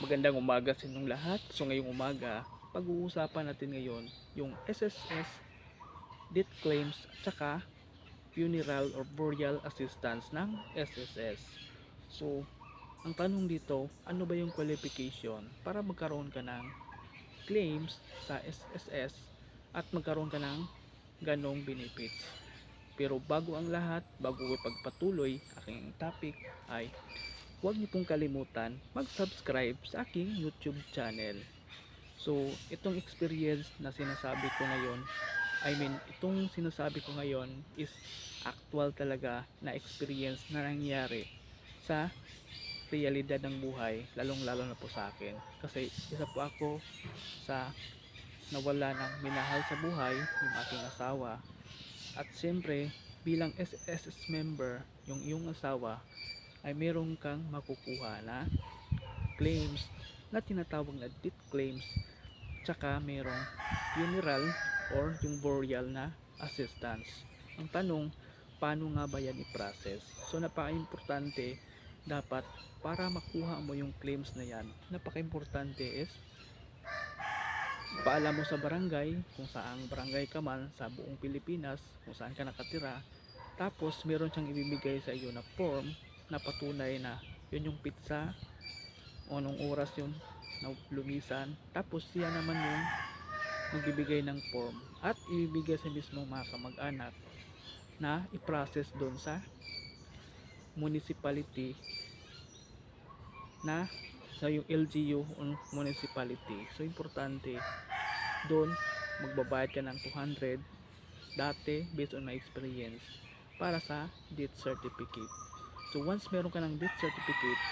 Magandang umaga sa inyong lahat. So ngayong umaga, pag-uusapan natin ngayon yung SSS, death claims at saka funeral or burial assistance ng SSS. So ang tanong dito, ano ba yung qualification para magkaroon ka ng claims sa SSS at magkaroon ka ng ganong benefits? Pero bago ang lahat, bago ko pagpatuloy aking topic ay huwag niyo pong kalimutan mag-subscribe sa aking YouTube channel. So, itong experience na sinasabi ko ngayon, itong sinasabi ko ngayon is actual talaga na experience na nangyari sa realidad ng buhay, lalong lalo na po sa akin. Kasi isa po ako sa nawala ng minahal sa buhay, yung aking asawa. At siyempre, bilang SSS member, yung iyong asawa, ay meron kang makukuha na claims na tinatawag na death claims, tsaka merong funeral or yung burial na assistance. Ang tanong, paano nga ba yan i-process? So napaka-importante dapat para makuha mo yung claims na yan. Napaka-importante is paalam mo sa barangay, kung saang barangay ka man sa buong Pilipinas, kung saan ka nakatira. Tapos meron siyang ibibigay sa iyo na form na patunay na yun yung pizza o anong oras yun na lumisan. Tapos siya naman yung magbibigay ng form at ibibigay sa mismo mga kamag-anak na i-process doon sa municipality na sa yung LGU on municipality. So importante doon magbabayad ka ng 200 dati based on my experience para sa death certificate. So once meron ka ng death certificate,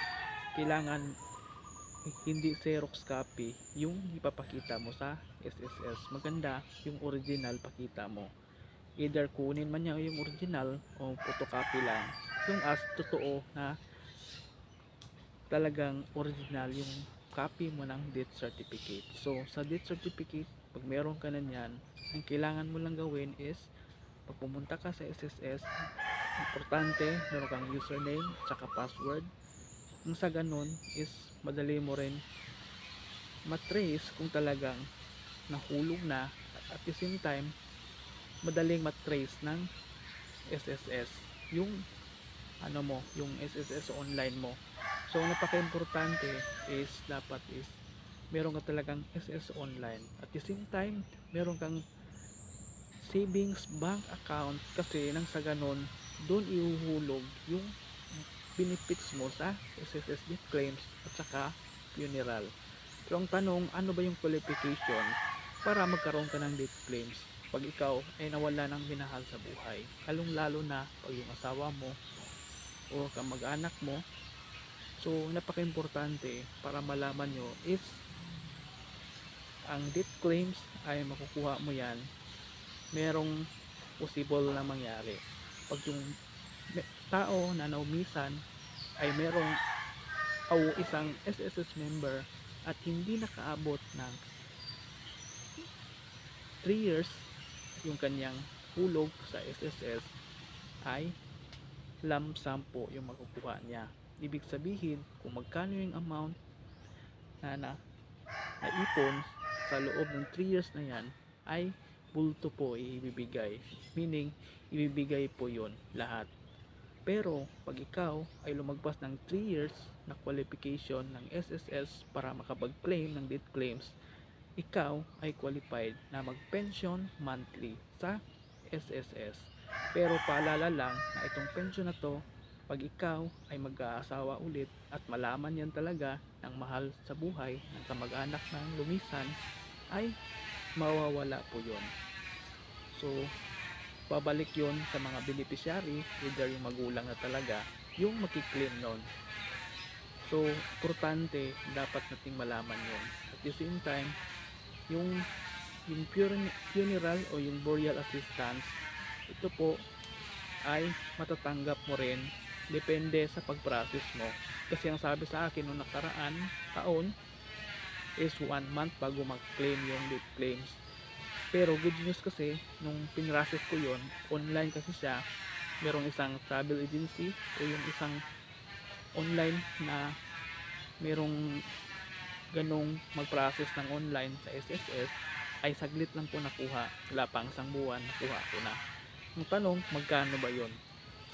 kailangan hindi xerox copy yung ipapakita mo sa SSS. Maganda yung original pakita mo. Either kunin man niya yung original o photocopy lang. Yung as totoo na talagang original yung copy mo ng death certificate. So sa death certificate, pag meron ka na yan, ang kailangan mo lang gawin is pag pumunta ka sa SSS, importante meron kang username tsaka password. Ang sa ganun is madali mo rin matrace kung talagang nahulog na, at the same time madaling matrace ng SSS yung yung SSS online mo. So napaka-importante is dapat is meron ka talagang SSS online, at the same time meron kang savings bank account, kasi nang sa ganon doon ihuhulog yung benefits mo sa SSS death claims at saka funeral. Pero ang tanong, ano ba yung qualification para magkaroon ka ng death claims pag ikaw ay nawala ng minahal sa buhay, lalong lalo na pag yung asawa mo o kamag-anak mo. So napaka-importante para malaman nyo is ang death claims ay makukuha mo yan, merong possible na mangyari pag yung tao na naumisan ay merong o isang SSS member at hindi nakaabot ng 3 years yung kanyang hulog sa SSS, ay lump sum po yung makukuha niya. Ibig sabihin, kung magkano yung amount na naipon sa loob ng 3 years na yan, ay bulto po ibibigay. Meaning, ibibigay po yon lahat. Pero pag ikaw ay lumagpas ng 3 years na qualification ng SSS para makapag-claim ng death claims, ikaw ay qualified na mag-pension monthly sa SSS. Pero paalala lang na itong pension na to, pag ikaw ay mag-aasawa ulit at malaman yan talaga ng mahal sa buhay ng kamag-anak ng lumisan, ay mawawala po yon. So babalik yon sa mga beneficiary, either yung magulang na talaga yung makiklaim nun. So importante, dapat nating malaman yun. At the same time, yung funeral o yung burial assistance, ito po ay matatanggap mo rin depende sa pag-process mo. Kasi ang sabi sa akin noong nakaraan taon is 1 month bago mag-claim yung death claims. Pero good news kasi, nung pinrocess ko yon, online kasi siya, merong isang travel agency o yung isang online na merong ganong mag-process ng online sa SSS ay saglit lang po nakuha. Wala pang isang buwan, nakuha ko na. Ang tanong, magkano ba yon?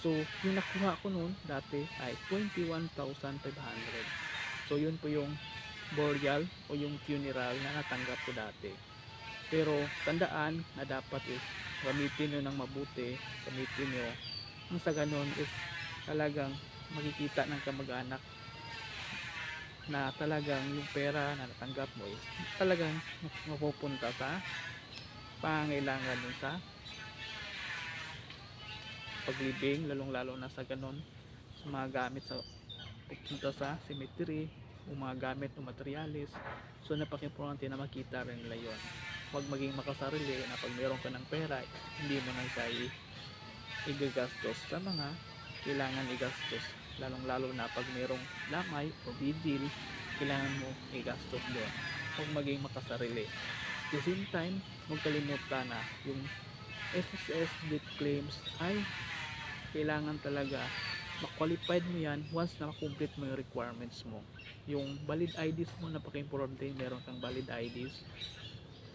So, yung nakuha ko noon dati ay 21,500. So, yun po yung burial o yung funeral na natanggap ko dati. Pero, tandaan na dapat is gamitin nyo ng mabuti, gamitin nyo. Ang sa ganun is talagang makikita ng kamag-anak na talagang yung pera na natanggap mo is talagang mapupunta sa pangailangan dun sa paglibing, lalong lalo na sa ganon, sa mga gamit sa pupunta sa cemetery o mga gamit o materialis. So napaka-importante na makita rin nila yun. Huwag maging makasarili na pag meron ka ng pera hindi mo na siya igagastos sa mga kailangan igastos, lalong lalo na pag merong lamay o vigil, kailangan mo igastos doon. Huwag maging makasarili. At the same time, huwag kalimutan na yung SSS death claims ay kailangan talaga ma-qualified mo yan once na complete mo yung requirements mo. Yung valid IDs mo, napaka-importante, meron kang valid IDs,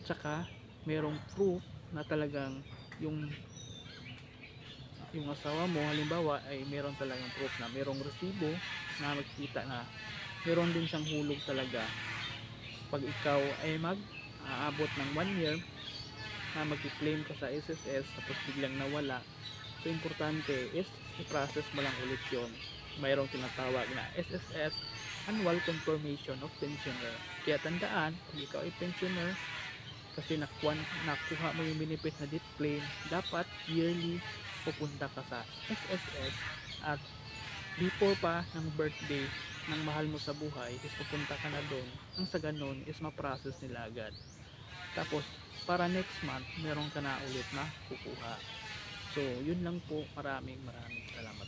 tsaka merong proof na talagang yung asawa mo halimbawa ay meron talagang proof na merong resibo na magkita na meron din siyang hulog talaga pag ikaw ay aabot ng 1 year na mag-claim ka sa SSS tapos biglang nawala. So importante is i-process mo lang ulit yun. Mayroong tinatawag na SSS Annual Confirmation of Pensioner. Kaya tandaan, kung ikaw ay pensioner kasi nakuha mo yung benefit na death claim, dapat yearly pupunta ka sa SSS at before pa ng birthday ng mahal mo sa buhay is pupunta ka na doon. Ang sa ganun is ma-process nila agad. Tapos para next month meron ka na ulit na kukuha. So yun lang po, maraming salamat.